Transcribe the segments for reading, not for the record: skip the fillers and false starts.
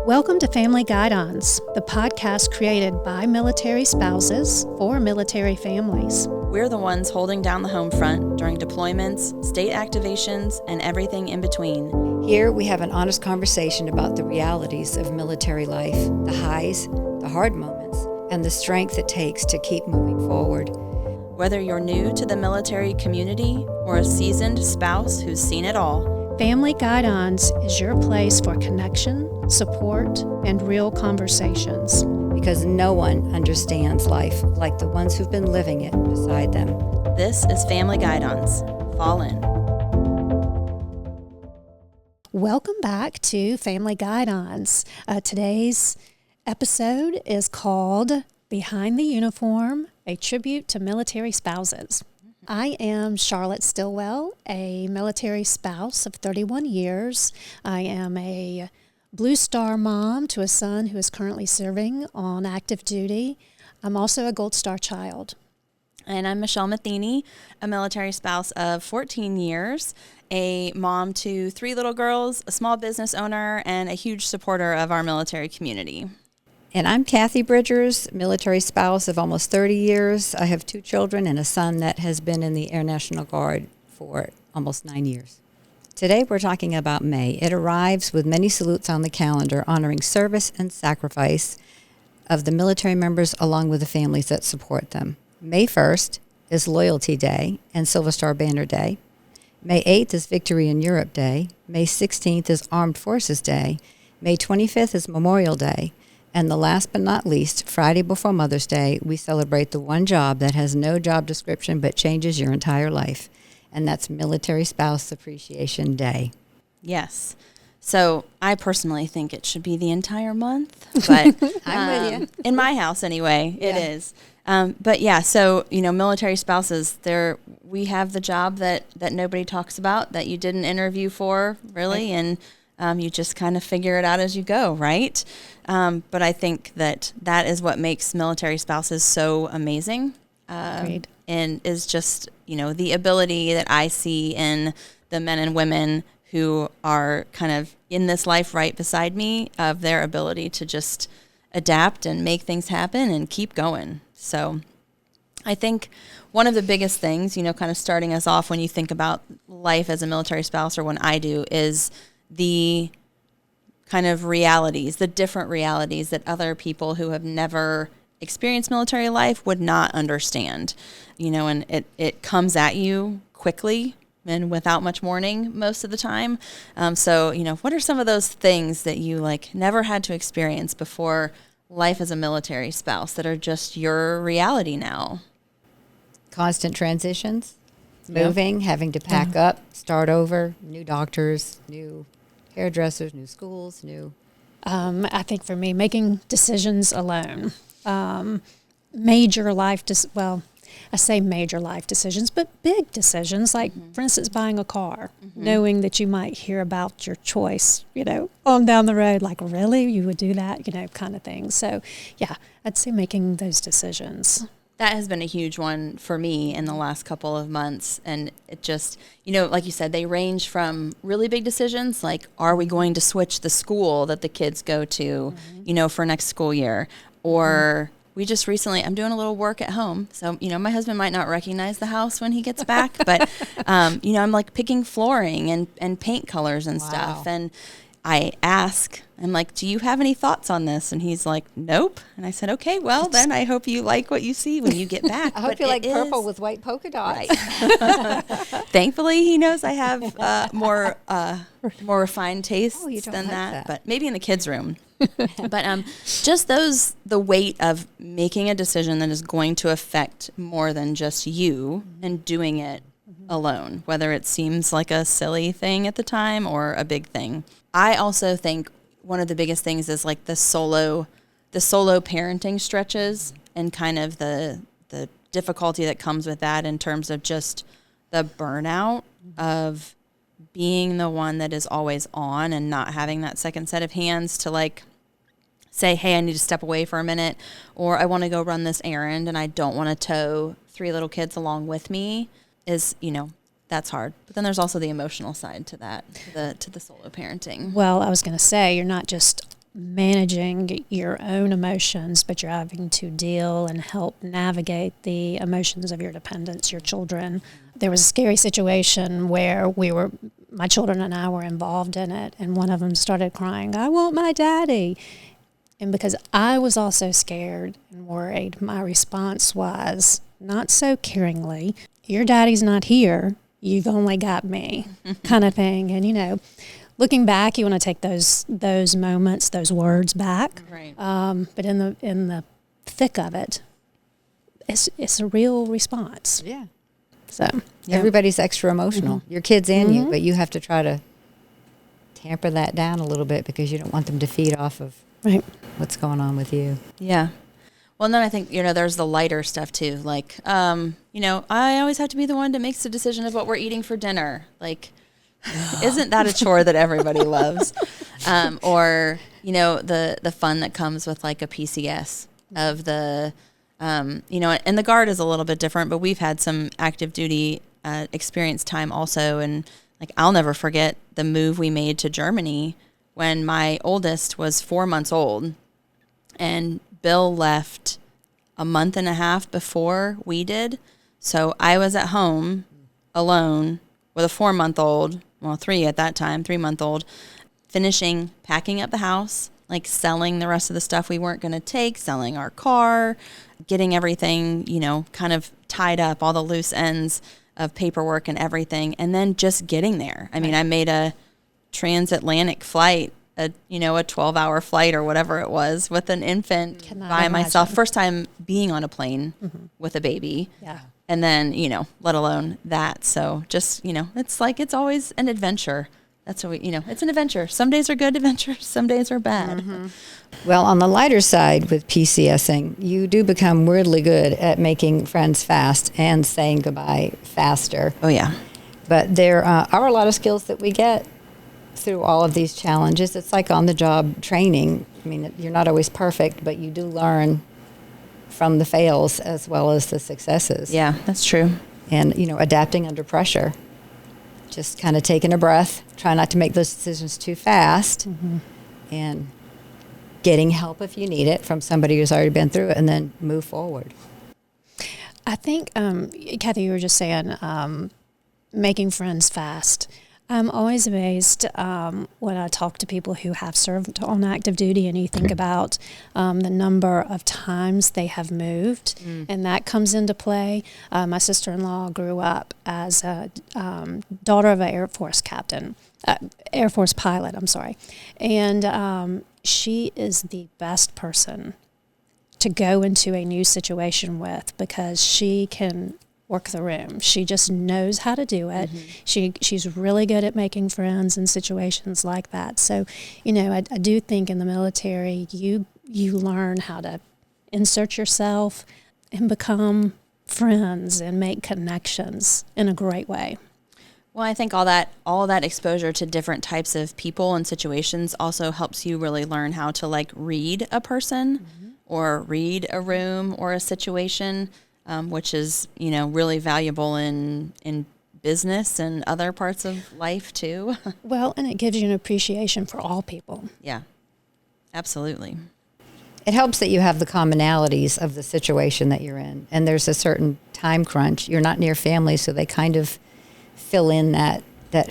Welcome to Family Guidons, the podcast created by military spouses for military families. We're the ones holding down the home front during deployments, state activations, and everything in between. Here we have an honest conversation about the realities of military life, the highs, the hard moments, and the strength it takes to keep moving forward. Whether you're new to the military community or a seasoned spouse who's seen it all, Family Guidons is your place for connection, support, and real conversations. Because no one understands life like the ones who've been living it beside them. This is Family Guidons. Fall in. Welcome back to Family Guidons. Today's episode is called Behind the Uniform, a tribute to military spouses. I am Charlotte Stillwell, a military spouse of 31 years. I am a Blue Star mom to a son who is currently serving on active duty. I'm also a Gold Star child. And I'm Michelle Matheny, a military spouse of 14 years, a mom to 3 little girls, a small business owner, and a huge supporter of our military community. And I'm Kathy Bridgers, military spouse of almost 30 years. I have 2 children and a son that has been in the Air National Guard for almost 9 years. Today we're talking about May. It arrives with many salutes on the calendar honoring service and sacrifice of the military members along with the families that support them. May 1st is Loyalty Day and Silver Star Banner Day. May 8th is Victory in Europe Day. May 16th is Armed Forces Day. May 25th is Memorial Day. And the last but not least, Friday before Mother's Day, we celebrate the one job that has no job description but changes your entire life. And that's Military Spouse Appreciation Day. Yes. So I personally think it should be the entire month, but I'm with you. In my house anyway, Yeah. it is. But yeah, so, military spouses, we have the job that nobody talks about, that you didn't interview for, really, and you just kind of figure it out as you go, right? But I think that is what makes military spouses so amazing. Agreed. And is just, the ability that I see in the men and women who are kind of in this life right beside me, of their ability to just adapt and make things happen and keep going. So I think one of the biggest things, kind of starting us off when you think about life as a military spouse, or when I do, is the kind of realities, the different realities that other people who have never experienced military life would not understand, and it comes at you quickly and without much warning most of the time. So, what are some of those things that you never had to experience before life as a military spouse that are just your reality now? Constant transitions, moving, having to pack up, start over, new doctors, new hairdressers, new schools, new... I think for me, making decisions alone. Major life, I say major life decisions, but big decisions, like, for instance, buying a car, knowing that you might hear about your choice, on down the road, like, really, you would do that, kind of thing. So, yeah, I'd say making those decisions. That has been a huge one for me in the last couple of months. And it just, like you said, they range from really big decisions, like, are we going to switch the school that the kids go to, for next school year? Or we just recently, I'm doing a little work at home. So, my husband might not recognize the house when he gets back, but, I'm picking flooring and paint colors and stuff. And I ask, I'm like, do you have any thoughts on this? And he's like, nope. And I said, okay, well, then I hope you like what you see when you get back. I hope you like purple with white polka dots. Right. Thankfully, he knows I have more refined tastes than that, but maybe in the kids' room. But just the weight of making a decision that is going to affect more than just you and doing it alone, whether it seems like a silly thing at the time or a big thing. I also think one of the biggest things is the solo parenting stretches, and kind of the difficulty that comes with that in terms of just the burnout of being the one that is always on and not having that second set of hands to say, hey, I need to step away for a minute, or I want to go run this errand and I don't want to tow 3 little kids along with me, is, that's hard. But then there's also the emotional side to that, to the solo parenting. Well, I was going to say, you're not just managing your own emotions, but you're having to deal and help navigate the emotions of your dependents, your children. There was a scary situation where my children and I were involved in it, and one of them started crying, "I want my daddy." And because I was also scared and worried, my response was, not so caringly, "Your daddy's not here. You've only got me," kind of thing. And, looking back, you want to take those moments, those words back. Right. But in the thick of it, it's a real response. Yeah. So Everybody's extra emotional. Your kids and you, but you have to try to tamper that down a little bit because you don't want them to feed off of what's going on with you. Yeah. Well, and then I think, there's the lighter stuff too. Like, I always have to be the one that makes the decision of what we're eating for dinner. Like, isn't that a chore that everybody loves? Or, the fun that comes with like a PCS of the, and the Guard is a little bit different, but we've had some active duty experience time also. And like, I'll never forget the move we made to Germany when my oldest was 4 months old, and Bill left a month and a half before we did. So I was at home alone with a 4-month-old, 3-month-old, finishing packing up the house, like selling the rest of the stuff we weren't going to take, selling our car, getting everything, kind of tied up, all the loose ends of paperwork and everything, and then just getting there. I mean, I made a transatlantic flight, a 12-hour flight or whatever it was with an infant by myself. First time being on a plane with a baby. Yeah. And then, let alone that. So just, it's always an adventure. That's what it's an adventure. Some days are good adventures. Some days are bad. Well, on the lighter side with PCSing, you do become weirdly good at making friends fast and saying goodbye faster. Oh, yeah. But there are a lot of skills that we get through all of these challenges. It's like on-the-job training. I mean, you're not always perfect, but you do learn from the fails as well as the successes. Yeah, that's true. And, adapting under pressure. Just kind of taking a breath, try not to make those decisions too fast, and getting help if you need it from somebody who's already been through it, and then move forward. I think, Kathy, you were just saying making friends fast. I'm always amazed when I talk to people who have served on active duty, and you think about the number of times they have moved, and that comes into play. My sister-in-law grew up as a daughter of an Air Force pilot, and she is the best person to go into a new situation with because she can work the room. She just knows how to do it. She's really good at making friends in situations like that. So, I do think in the military, you learn how to insert yourself and become friends and make connections in a great way. Well, I think all that exposure to different types of people and situations also helps you really learn how to like read a person or read a room or a situation. Which is, really valuable in business and other parts of life too. Well, and it gives you an appreciation for all people. Yeah, absolutely. It helps that you have the commonalities of the situation that you're in, and there's a certain time crunch. You're not near family, so they kind of fill in that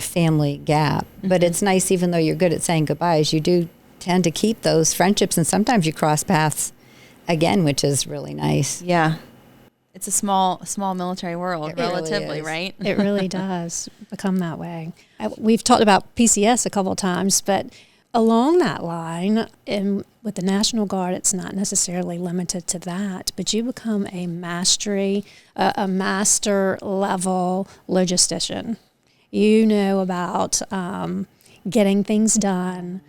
family gap. But it's nice, even though you're good at saying goodbyes, you do tend to keep those friendships, and sometimes you cross paths again, which is really nice. Yeah. It's a small military world, relatively, right? It really does become that way. We've talked about PCS a couple of times, but along that line, and with the National Guard, it's not necessarily limited to that, but you become a master level logistician. You know about getting things done.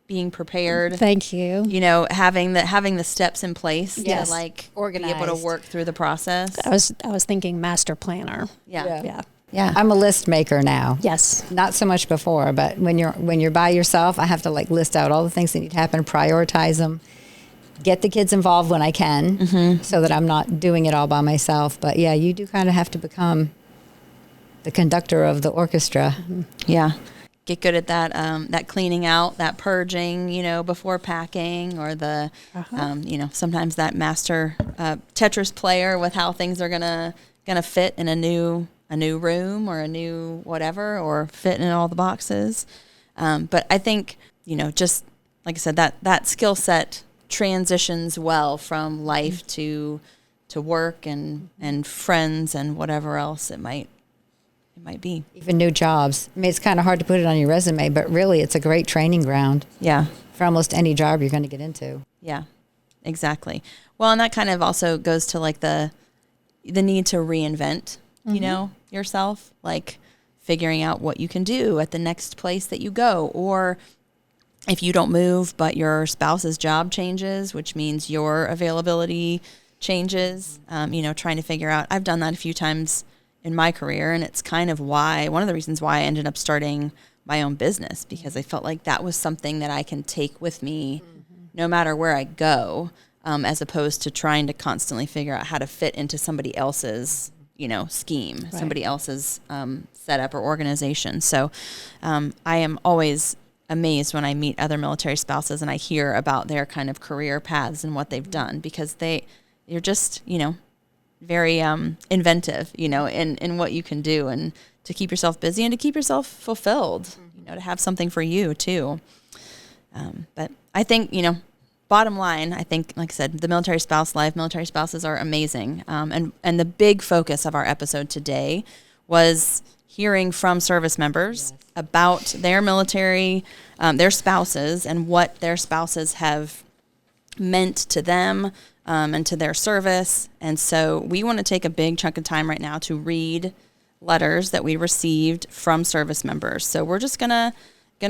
Being prepared. Thank you. Having the steps in place to like organized, be able to work through the process. I was thinking master planner. Yeah. I'm a list maker now. Yes. Not so much before, but when you're by yourself, I have to like list out all the things that need to happen, prioritize them, get the kids involved when I can, so that I'm not doing it all by myself. But yeah, you do kind of have to become the conductor of the orchestra. Yeah. get good at that that cleaning out, that purging, before packing, or the sometimes that master Tetris player with how things are gonna fit in a new room or a new whatever, or fit in all the boxes. But I think just like I said, that skill set transitions well from life to work and friends and whatever else it might be. Even new jobs. I mean, it's kind of hard to put it on your resume, but really it's a great training ground. Yeah. For almost any job you're going to get into. Yeah, exactly. Well, and that kind of also goes to like the need to reinvent, yourself, like figuring out what you can do at the next place that you go, or if you don't move, but your spouse's job changes, which means your availability changes, trying to figure out. I've done that a few times in my career, and it's kind of one of the reasons why I ended up starting my own business, because I felt like that was something that I can take with me no matter where I go, as opposed to trying to constantly figure out how to fit into somebody else's, scheme, right. Somebody else's setup or organization. So I am always amazed when I meet other military spouses and I hear about their kind of career paths and what they've done, because you're just, very inventive, in what you can do, and to keep yourself busy and to keep yourself fulfilled, to have something for you too. But I think, bottom line, I think, like I said, the military spouses are amazing. And the big focus of our episode today was hearing from service members about their military, their spouses, and what their spouses have meant to them, and to their service. And so we want to take a big chunk of time right now to read letters that we received from service members. So we're just gonna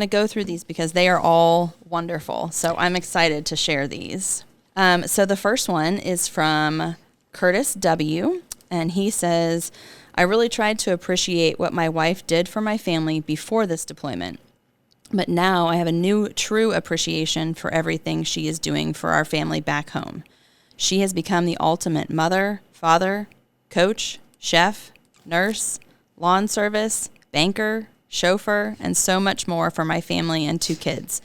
go through these because they are all wonderful. So I'm excited to share these. So the first one is from Curtis W., and he says, I really tried to appreciate what my wife did for my family before this deployment. But now I have a new true appreciation for everything she is doing for our family back home. She has become the ultimate mother, father, coach, chef, nurse, lawn service, banker, chauffeur, and so much more for my family and 2 kids.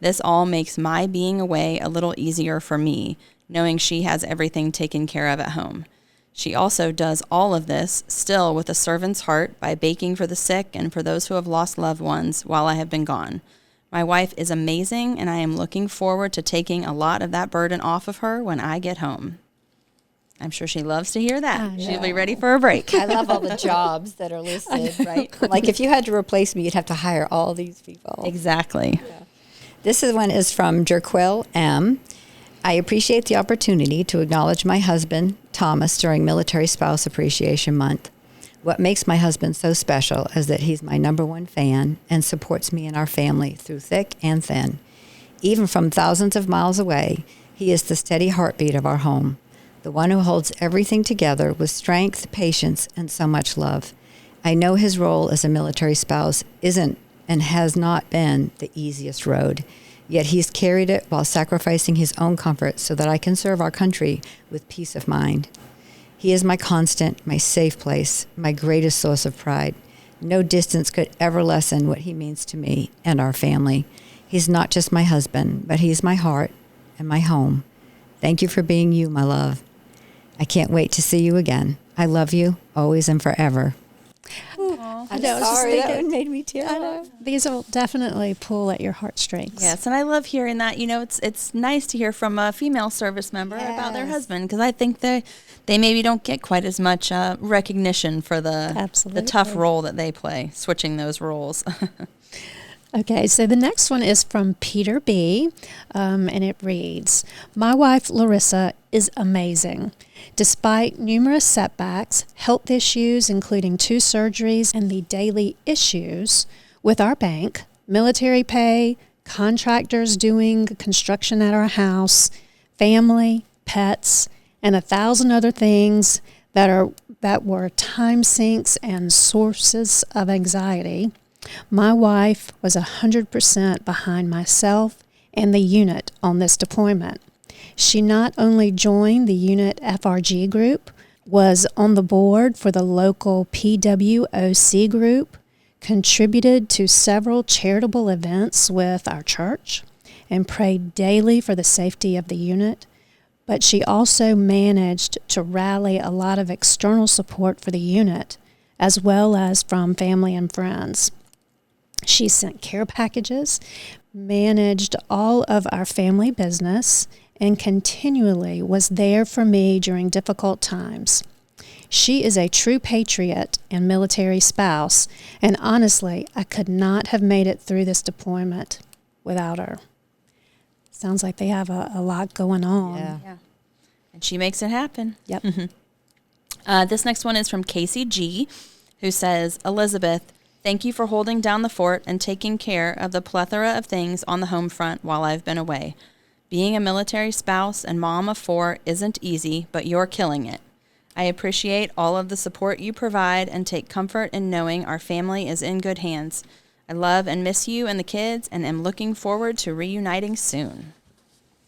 This all makes my being away a little easier for me, knowing she has everything taken care of at home. She also does all of this still with a servant's heart by baking for the sick and for those who have lost loved ones while I have been gone. My wife is amazing, and I am looking forward to taking a lot of that burden off of her when I get home. I'm sure she loves to hear that. She'll be ready for a break. I love all the jobs that are listed, right? Like if you had to replace me, you'd have to hire all these people. Exactly. Yeah. This one is from Jerquille M. I appreciate the opportunity to acknowledge my husband, Thomas, during Military Spouse Appreciation Month. What makes my husband so special is that he's my #1 fan and supports me and our family through thick and thin. Even from thousands of miles away, he is the steady heartbeat of our home, the one who holds everything together with strength, patience, and so much love. I know his role as a military spouse isn't and has not been the easiest road, yet he's carried it while sacrificing his own comfort so that I can serve our country with peace of mind. He is my constant, my safe place, my greatest source of pride. No distance could ever lessen what he means to me and our family. He's not just my husband, but he's my heart and my home. Thank you for being you, my love. I can't wait to see you again. I love you, always and forever. I know, sorry, that one made me tear up. These will definitely pull at your heartstrings. Yes, and I love hearing that. It's nice to hear from a female service member about their husband, because I think they maybe don't get quite as much recognition for the tough role that they play, switching those roles. Okay, so the next one is from Peter B., and it reads, My wife, Larissa, is amazing. Despite numerous setbacks, health issues, including 2 surgeries, and the daily issues with our bank, military pay, contractors doing construction at our house, family, pets, and 1,000 other things that were time sinks and sources of anxiety, my wife was 100% behind myself and the unit on this deployment. She not only joined the unit FRG group, was on the board for the local PWOC group, contributed to several charitable events with our church, and prayed daily for the safety of the unit. But she also managed to rally a lot of external support for the unit, as well as from family and friends. She sent care packages, managed all of our family business, and continually was there for me during difficult times. She is a true patriot and military spouse, and honestly, I could not have made it through this deployment without her. Sounds like they have a lot going on. Yeah. And she makes it happen. Yep. This next one is from Kacy G, who says, Elizabeth, thank you for holding down the fort and taking care of the plethora of things on the home front while I've been away. Being a military spouse and mom of 4 isn't easy, but you're killing it. I appreciate all of the support you provide and take comfort in knowing our family is in good hands. I love and miss you and the kids and am looking forward to reuniting soon.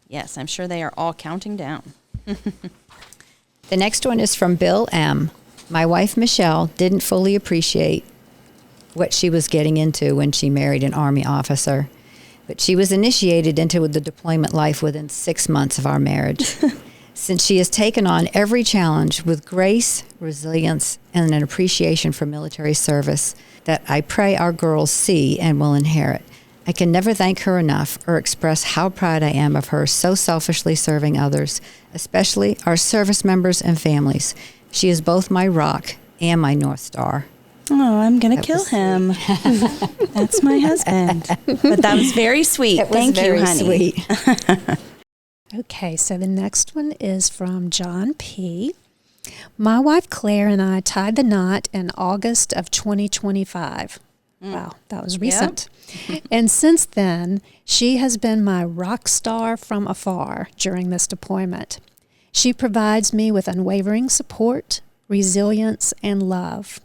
Yes, I'm sure they are all counting down. The next one is from Bill M. My wife, Michelle, didn't fully appreciate what she was getting into when she married an Army officer, but she was initiated into the deployment life within 6 months of our marriage. Since she has taken on every challenge with grace, resilience, and an appreciation for military service that I pray our girls see and will inherit. I can never thank her enough or express how proud I am of her so selfishly serving others, especially our service members and families. She is both my rock and my North Star. Oh, I'm going to kill him. That's my husband. But that was very sweet. Thank you, honey. Sweet. Okay, so the next one is from John P. My wife Claire and I tied the knot in August of 2025. Wow, that was recent. Yep. And since then, she has been my rock star from afar during this deployment. She provides me with unwavering support, resilience, and love.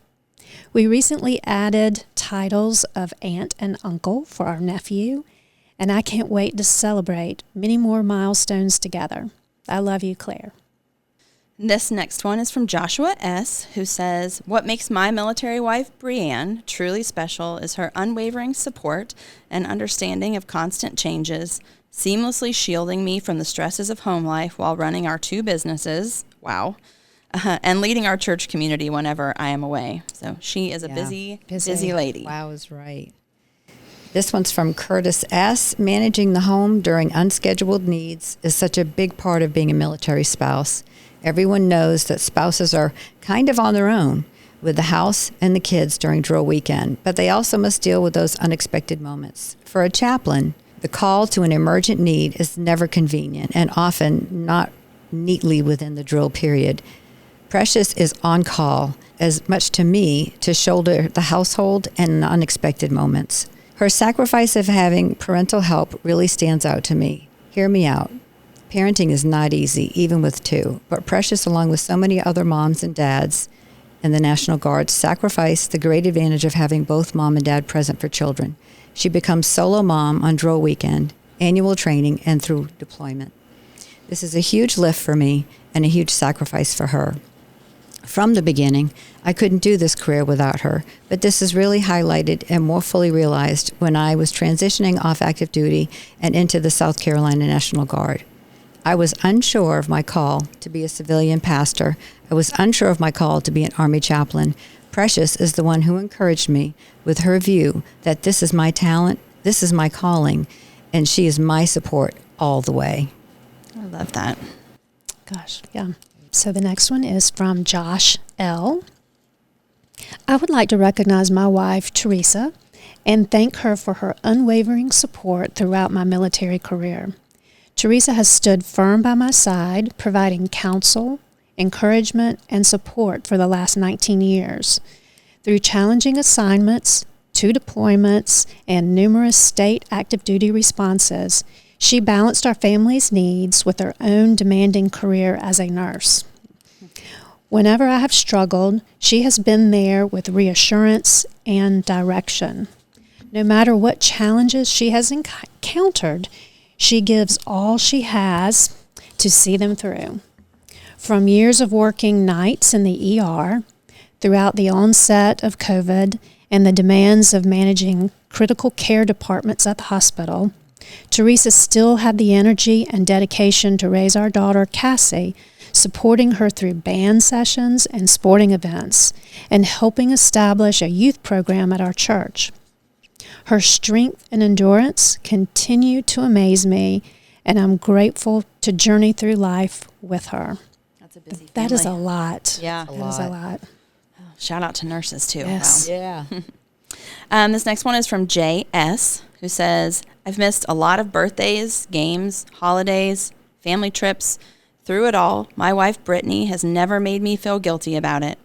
We recently added titles of aunt and uncle for our nephew, and I can't wait to celebrate many more milestones together. I love you, Claire. This next one is from Joshua S., who says, what makes my military wife, Brianne, truly special is her unwavering support and understanding of constant changes, seamlessly shielding me from the stresses of home life while running our 2 businesses. Wow. And leading our church community whenever I am away. So she is a busy lady. Wow is right. This one's from Curtis S. Managing the home during unscheduled needs is such a big part of being a military spouse. Everyone knows that spouses are kind of on their own with the house and the kids during drill weekend, but they also must deal with those unexpected moments. For a chaplain, the call to an emergent need is never convenient and often not neatly within the drill period. Precious is on call as much to me to shoulder the household and the unexpected moments. Her sacrifice of having parental help really stands out to me. Hear me out. Parenting is not easy, even with 2, but Precious, along with so many other moms and dads in the National Guard, sacrificed the great advantage of having both mom and dad present for children. She becomes solo mom on drill weekend, annual training, and through deployment. This is a huge lift for me and a huge sacrifice for her. From the beginning, I couldn't do this career without her, but this is really highlighted and more fully realized when I was transitioning off active duty and into the South Carolina National Guard. I was unsure of my call to be a civilian pastor. I was unsure of my call to be an Army chaplain. Precious is the one who encouraged me with her view that this is my talent, this is my calling, and she is my support all the way. I love that. Gosh, yeah. So the next one is from Josh L. I would like to recognize my wife, Teresa, and thank her for her unwavering support throughout my military career. Teresa has stood firm by my side, providing counsel, encouragement, and support for the last 19 years. Through challenging assignments, 2 deployments, and numerous state active duty responses, she balanced our family's needs with her own demanding career as a nurse. Whenever I have struggled, she has been there with reassurance and direction. No matter what challenges she has encountered, she gives all she has to see them through. From years of working nights in the ER, throughout the onset of COVID, and the demands of managing critical care departments at the hospital, Teresa still had the energy and dedication to raise our daughter, Kacy, supporting her through band sessions and sporting events, and helping establish a youth program at our church. Her strength and endurance continue to amaze me, and I'm grateful to journey through life with her. That's a busy family. That is a lot. Yeah. That is a lot. Shout out to nurses, too. Yes. Wow. Yeah. This next one is from J.S., who says, I've missed a lot of birthdays, games, holidays, family trips. Through it all, my wife, Brittany, has never made me feel guilty about it.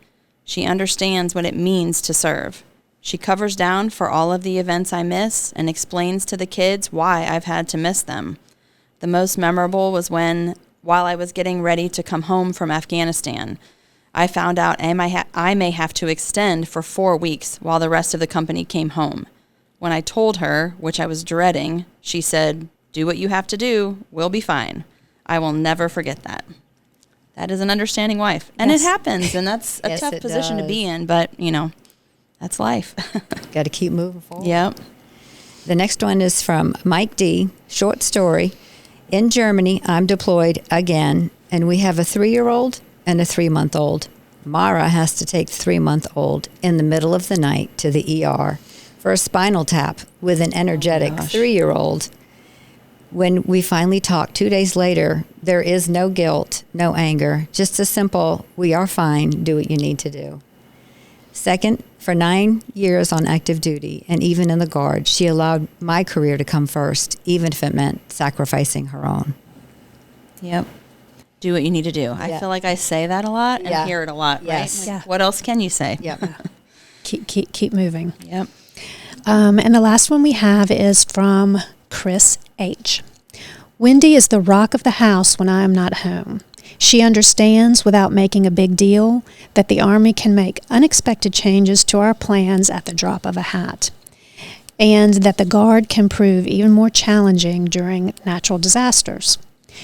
She understands what it means to serve. She covers down for all of the events I miss and explains to the kids why I've had to miss them. The most memorable was while I was getting ready to come home from Afghanistan, I found out I may have to extend for 4 weeks while the rest of the company came home. When I told her, which I was dreading, she said, do what you have to do. We'll be fine. I will never forget that. That is an understanding wife. And Yes. It happens, and that's a Yes, tough it position to be does. in, but, that's life. Got to keep moving forward. Yep. The next one is from Mike D. Short story. In Germany, I'm deployed again, and we have a 3-year-old and a 3-month-old. Mara has to take the 3-month-old in the middle of the night to the ER for a spinal tap with an energetic 3-year-old. When we finally talk 2 days later, there is no guilt, no anger, just a simple, we are fine, do what you need to do. Second, for 9 years on active duty and even in the Guard, she allowed my career to come first, even if it meant sacrificing her own. Yep. Do what you need to do. I Yeah. feel like I say that a lot and Yeah. hear it a lot, Yes. right? Yeah. What else can you say? Yep. Keep moving. Yep. And the last one we have is from Chris H. Wendy is the rock of the house when I am not home. She understands, without making a big deal, that the Army can make unexpected changes to our plans at the drop of a hat, and that the Guard can prove even more challenging during natural disasters.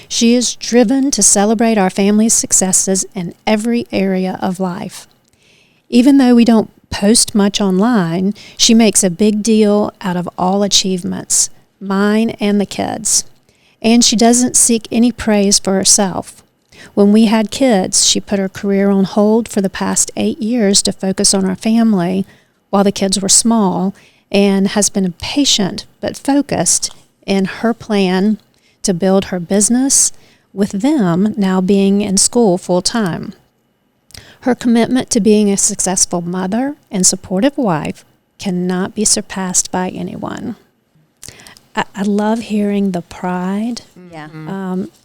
She is driven to celebrate our family's successes in every area of life. Even though we don't post much online, she makes a big deal out of all achievements, mine and the kids. And she doesn't seek any praise for herself. When we had kids, she put her career on hold for the past 8 years to focus on our family while the kids were small, and has been patient but focused in her plan to build her business, with them now being in school full time. Her commitment to being a successful mother and supportive wife cannot be surpassed by anyone. I love hearing the pride Yeah.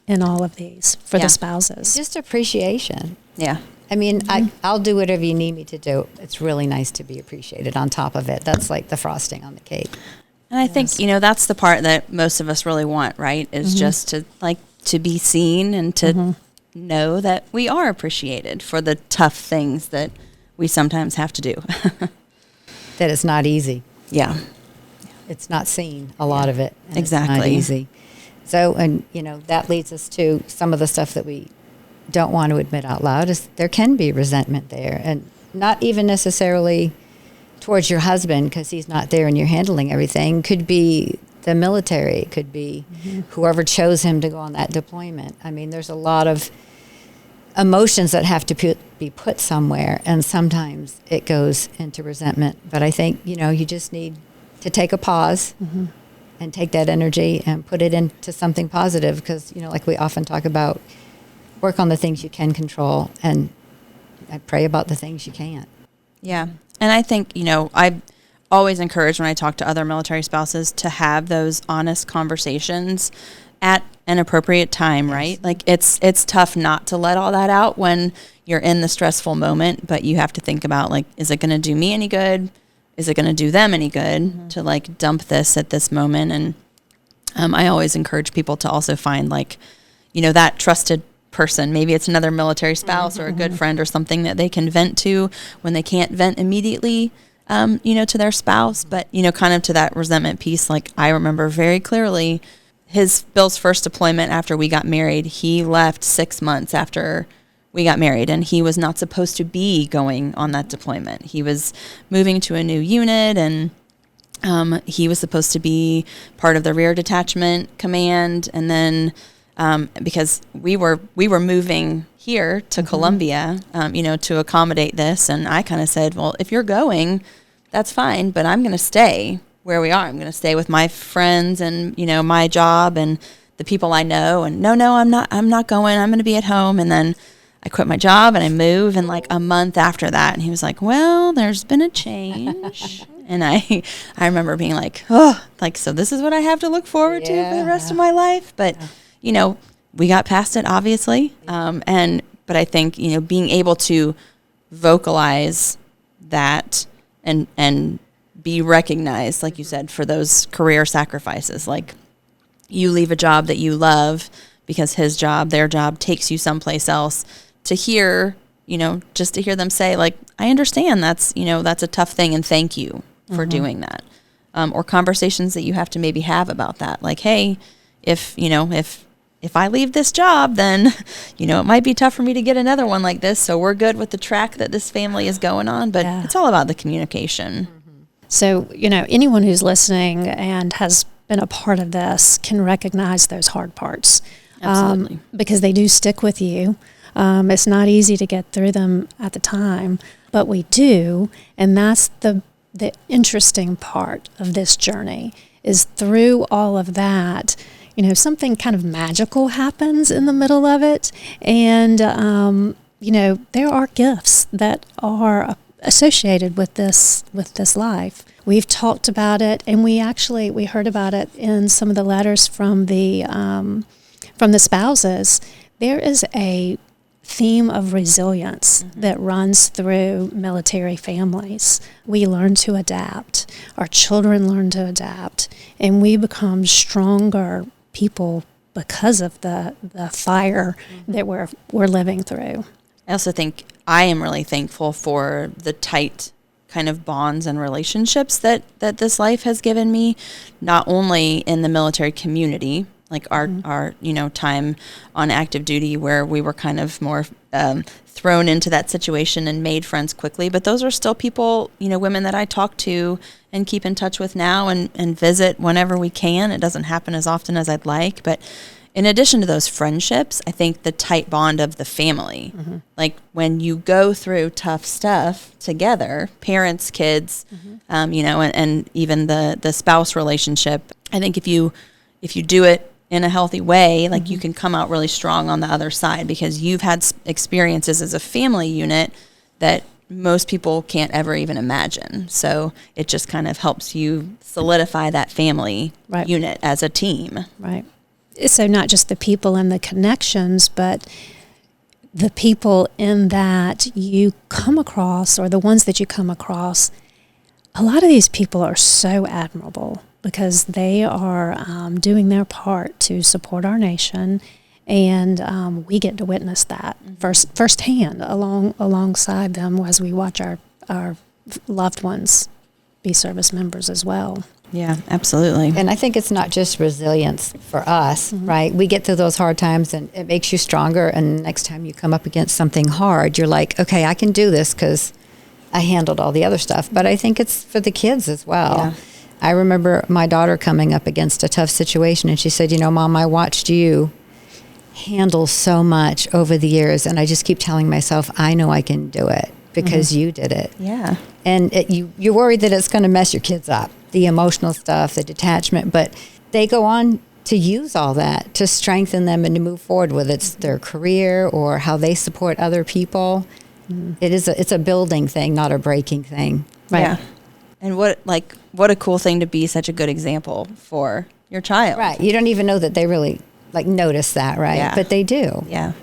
in all of these for Yeah. the spouses. Just appreciation. Yeah. I mean, I'll do whatever you need me to do. It's really nice to be appreciated on top of it. That's like the frosting on the cake. And I think, that's the part that most of us really want, right? Is just to be seen and to know that we are appreciated for the tough things that we sometimes have to do. That it's not easy. Yeah. It's not seen, a lot of it. And Exactly. It's not easy. So, and, that leads us to some of the stuff that we don't want to admit out loud is there can be resentment there. And not even necessarily towards your husband because he's not there and you're handling everything. Could be the military. It could be whoever chose him to go on that deployment. I mean, there's a lot of emotions that have to be put somewhere. And sometimes it goes into resentment. But I think, you just need to take a pause and take that energy and put it into something positive because, like we often talk about, work on the things you can control and pray about the things you can't. Yeah. And I think, I always encourage when I talk to other military spouses to have those honest conversations at an appropriate time, right? Like it's tough not to let all that out when you're in the stressful moment, but you have to think about is it going to do me any good? Is it going to do them any good to dump this at this moment? And I always encourage people to also find that trusted person. Maybe it's another military spouse or a good friend or something that they can vent to when they can't vent immediately, to their spouse. But, kind of to that resentment piece, I remember very clearly Bill's first deployment after we got married, he left 6 months after we got married, and he was not supposed to be going on that deployment. He was moving to a new unit, and he was supposed to be part of the rear detachment command. And then because we were moving here to Columbia, to accommodate this, and I kind of said, well, if you're going, that's fine, but I'm going to stay where we are. I'm going to stay with my friends and, my job and the people I know. And no, I'm not going. I'm going to be at home. And then I quit my job and I moved, and like a month after that, and he was like, well, there's been a change. And I remember being like, so this is what I have to look forward to for the rest of my life. But, we got past it, obviously. But I think, being able to vocalize that and be recognized, like you said, for those career sacrifices. Like, you leave a job that you love because their job takes you someplace else, to hear, just to hear them say, like, I understand that's a tough thing, and thank you for doing that. Or conversations that you have to maybe have about that. Like, hey, if I leave this job, then, it might be tough for me to get another one like this. So we're good with the track that this family is going on, but it's all about the communication. So, anyone who's listening and has been a part of this can recognize those hard parts. Absolutely. Because they do stick with you. It's not easy to get through them at the time, but we do. And that's the interesting part of this journey, is through all of that, something kind of magical happens in the middle of it. And, there are gifts that are associated with this life. We've talked about it, and we heard about it in some of the letters from the spouses. There is a theme of resilience that runs through military families. We learn to adapt. Our children learn to adapt, and we become stronger people because of the fire that we're living through. I also think I am really thankful for the tight kind of bonds and relationships that this life has given me, not only in the military community, like our time on active duty, where we were kind of more thrown into that situation and made friends quickly. But those are still people, women that I talk to and keep in touch with now and visit whenever we can. It doesn't happen as often as I'd like. But in addition to those friendships, I think the tight bond of the family, like when you go through tough stuff together, parents, kids, and even the spouse relationship, I think if you do it in a healthy way, like you can come out really strong on the other side, because you've had experiences as a family unit that most people can't ever even imagine. So it just kind of helps you solidify that family unit as a team. Right. So not just the people and the connections, but the people in that you come across, or the ones that you come across. A lot of these people are so admirable, because they are doing their part to support our nation, and we get to witness that firsthand alongside them as we watch our loved ones be service members as well. Yeah, absolutely. And I think it's not just resilience for us, right? We get through those hard times, and it makes you stronger, and next time you come up against something hard, you're like, okay, I can do this because I handled all the other stuff. But I think it's for the kids as well. Yeah. I remember my daughter coming up against a tough situation, and she said, Mom, I watched you handle so much over the years, and I just keep telling myself, I know I can do it because you did it. Yeah. And you're worried that it's going to mess your kids up, the emotional stuff, the detachment, but they go on to use all that to strengthen them and to move forward, whether it's their career or how they support other people. It's a building thing, not a breaking thing. Right. Yeah. And what a cool thing to be such a good example for your child. Right. You don't even know that they really notice that, right? Yeah. But they do. Yeah,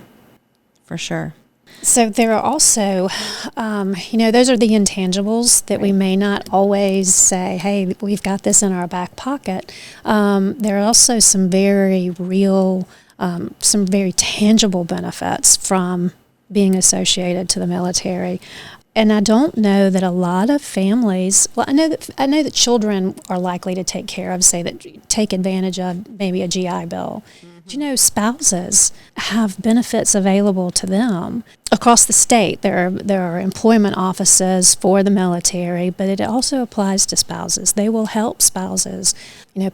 for sure. So there are also, those are the intangibles that we may not always say, hey, we've got this in our back pocket. There are also some very real, some very tangible benefits from being associated to the military. And I don't know that a lot of families, I know that children are likely to take advantage of maybe a GI Bill. Spouses have benefits available to them across the state. There are employment offices for the military, but it also applies to spouses. They will help spouses,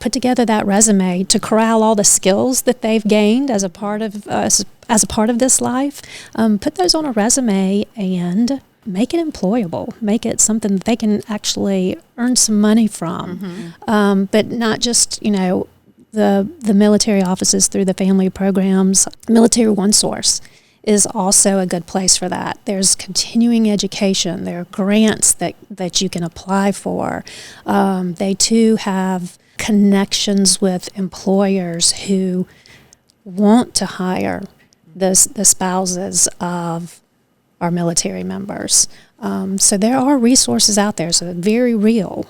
put together that resume to corral all the skills that they've gained as a part of this life. Put those on a resume and make it employable. Make it something that they can actually earn some money from, but not just the military offices through the family programs. Military One Source is also a good place for that. There's continuing education. There are grants that you can apply for. They too have connections with employers who want to hire the spouses of our military members. So there are resources out there, so very real.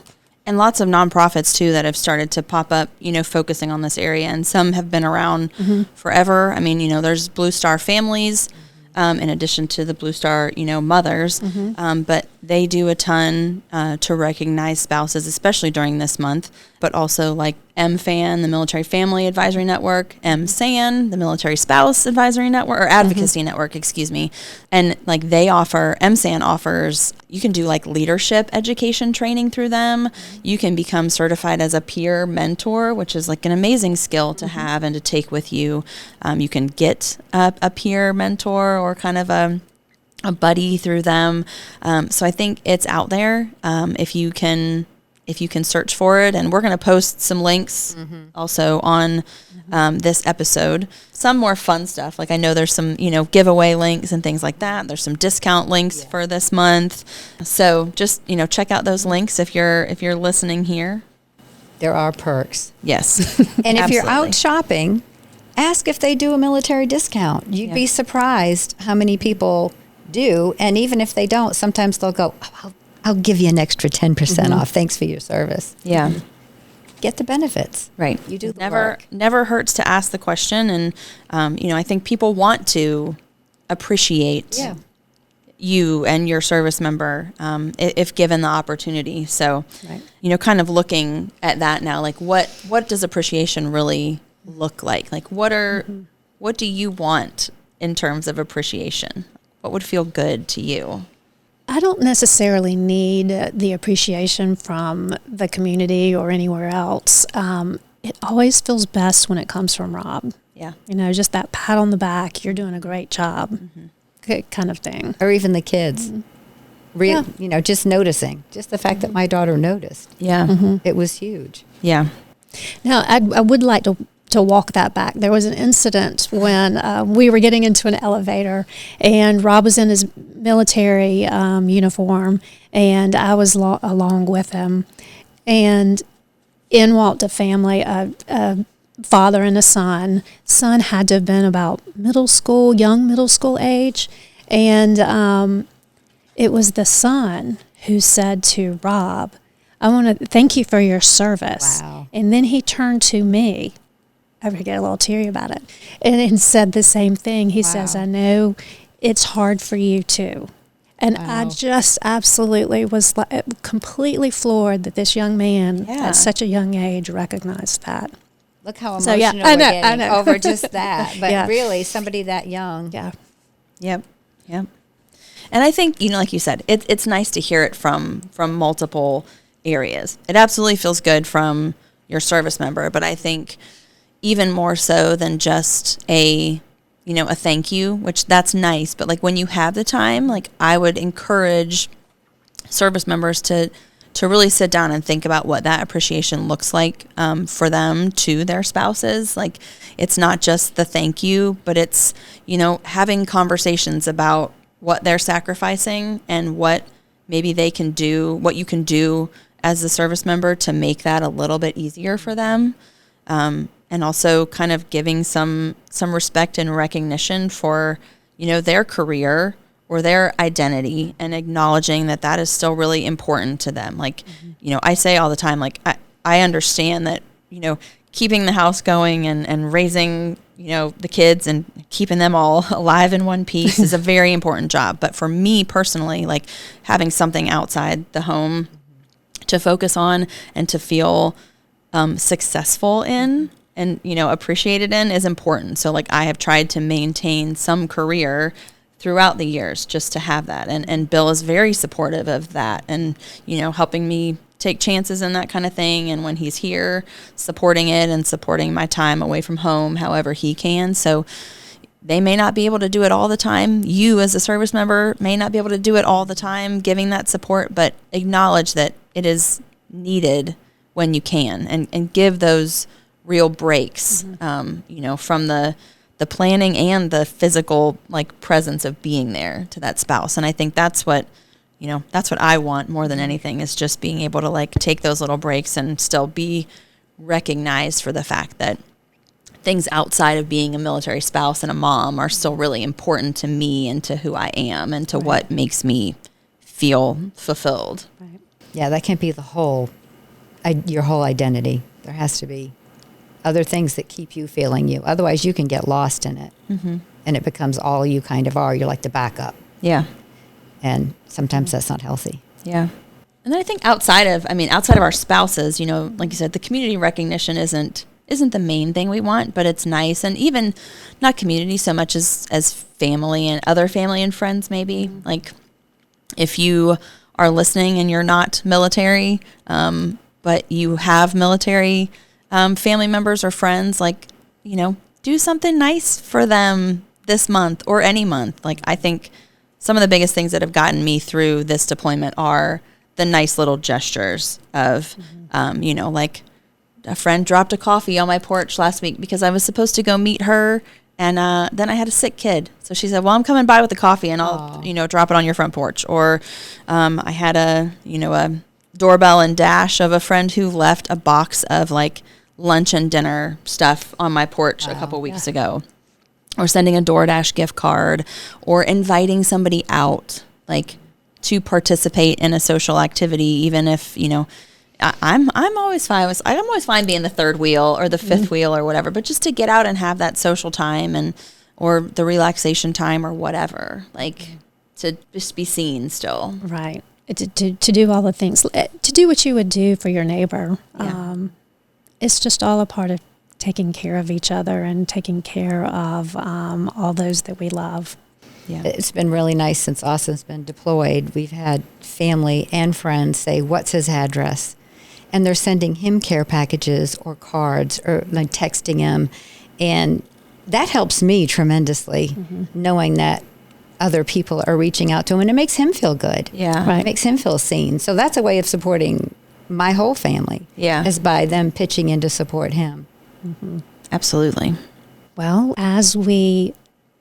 And lots of nonprofits, too, that have started to pop up, focusing on this area. And some have been around forever. I mean, there's Blue Star Families, in addition to the Blue Star, mothers. But they do a ton to recognize spouses, especially during this month. But also like MFAN, the Military Family Advisory Network, MSAN, the Military Spouse Advisory Network, or Advocacy Network, excuse me. And like MSAN offers, you can do like leadership education training through them. You can become certified as a peer mentor, which is like an amazing skill to have and to take with you. You can get a peer mentor or kind of a buddy through them. So I think it's out there if you can search for it. And we're going to post some links also on this episode. Some more fun stuff. Like I know there's some, giveaway links and things like that. There's some discount links for this month. So just, check out those links if you're listening here. There are perks. Yes. And if you're out shopping, ask if they do a military discount. You'd be surprised how many people do. And even if they don't, sometimes they'll go, I'll give you an extra 10% off. Thanks for your service. Yeah. Get the benefits. Right. You do the work. Never hurts to ask the question. And, I think people want to appreciate you and your service member if given the opportunity. So, kind of looking at that now, like what does appreciation really look like? Like what do you want in terms of appreciation? What would feel good to you? I don't necessarily need the appreciation from the community or anywhere else. It always feels best when it comes from Rob. Yeah. Just that pat on the back, you're doing a great job, kind of thing. Or even the kids. Just noticing. Just the fact that my daughter noticed. Yeah. It was huge. Yeah. Now, I would like to walk that back. There was an incident when we were getting into an elevator, and Rob was in his military uniform, and I was along with him. And in walked a family, a father and a son. Son had to have been about young middle school age, and it was the son who said to Rob, "I want to thank you for your service." Wow. And then he turned to me. I get a little teary about it, and said the same thing. He says, "I know it's hard for you too." And I just absolutely was completely floored that this young man at such a young age recognized that. Look how emotional we're getting over just that. But really, somebody that young. Yeah. Yep. And I think, like you said, it's nice to hear it from multiple areas. It absolutely feels good from your service member, but I think even more so than just a thank you, which that's nice. But like when you have the time, like I would encourage service members to really sit down and think about what that appreciation looks like for them to their spouses. Like it's not just the thank you, but it's, having conversations about what they're sacrificing and what maybe they can do, what you can do as a service member to make that a little bit easier for them. And also kind of giving some respect and recognition for, their career or their identity, and acknowledging that is still really important to them. Like, I say all the time, like, I understand that, keeping the house going and raising, the kids and keeping them all alive in one piece is a very important job. But for me personally, like having something outside the home to focus on and to feel successful in and, appreciated in is important. So like I have tried to maintain some career throughout the years just to have that. And Bill is very supportive of that and, helping me take chances and that kind of thing. And when he's here, supporting it and supporting my time away from home, however he can. So they may not be able to do it all the time. You as a service member may not be able to do it all the time, giving that support, but acknowledge that it is needed when you can and give those real breaks, from the planning and the physical like presence of being there to that spouse. And I think that's what I want more than anything, is just being able to like take those little breaks and still be recognized for the fact that things outside of being a military spouse and a mom are still really important to me and to who I am and to what makes me feel fulfilled. Right. Yeah, that can't be your whole identity. There has to be other things that keep you feeling you. Otherwise, you can get lost in it, and it becomes all you kind of are. You're like the backup. Yeah. And sometimes that's not healthy. Yeah. And then I think outside of our spouses, like you said, the community recognition isn't the main thing we want, but it's nice. And even not community so much as family and other family and friends, maybe. Like if you are listening and you're not military, but you have military family members or friends, like, do something nice for them this month or any month. Like I think some of the biggest things that have gotten me through this deployment are the nice little gestures of, like a friend dropped a coffee on my porch last week because I was supposed to go meet her. And then I had a sick kid. So she said, well, I'm coming by with the coffee and I'll, drop it on your front porch. Or I had a doorbell and dash of a friend who left a box of like lunch and dinner stuff on my porch a couple weeks ago. Or sending a DoorDash gift card, or inviting somebody out, like to participate in a social activity, even if, I'm always fine being the third wheel or the fifth wheel or whatever, but just to get out and have that social time or the relaxation time or whatever, like to just be seen still. Right. To do all the things, to do what you would do for your neighbor. Yeah. It's just all a part of taking care of each other and taking care of all those that we love. Yeah. It's been really nice since Austin's been deployed. We've had family and friends say, what's his address? And they're sending him care packages or cards or like texting him. And that helps me tremendously, knowing that other people are reaching out to him, and it makes him feel good. Yeah. Right. It makes him feel seen. So that's a way of supporting my whole family. Yeah. Is by them pitching in to support him. Absolutely. Well, as we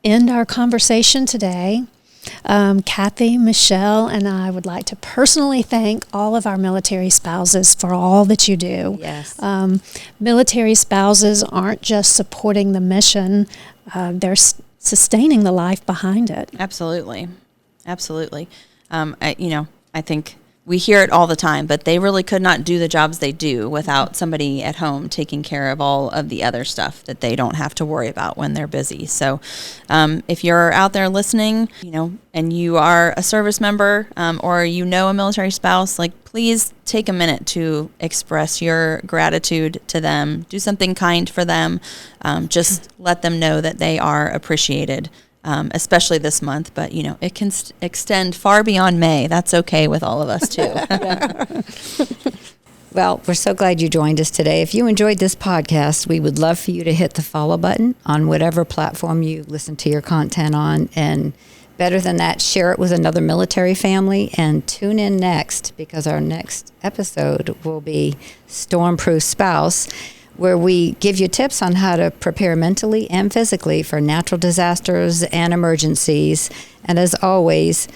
end our conversation today, Kacy, Michelle, and I would like to personally thank all of our military spouses for all that you do. Yes. Military spouses aren't just supporting the mission, they're sustaining the life behind it. Absolutely. I think we hear it all the time, but they really could not do the jobs they do without somebody at home taking care of all of the other stuff that they don't have to worry about when they're busy. So if you're out there listening, and you are a service member or a military spouse, like please take a minute to express your gratitude to them. Do something kind for them. Just let them know that they are appreciated. Especially this month, but it can extend far beyond May. That's okay with all of us too. Well, we're so glad you joined us today. If you enjoyed this podcast, we would love for you to hit the follow button on whatever platform you listen to your content on. And better than that, share it with another military family, and tune in next, because our next episode will be Stormproof Spouse, where we give you tips on how to prepare mentally and physically for natural disasters and emergencies. And as always,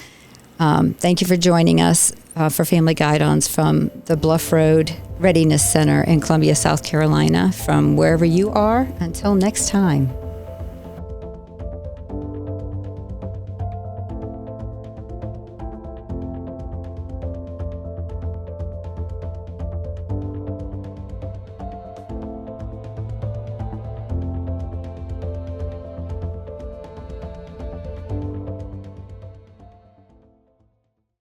thank you for joining us for Family Guidons from the Bluff Road Readiness Center in Columbia, South Carolina. From wherever you are, until next time.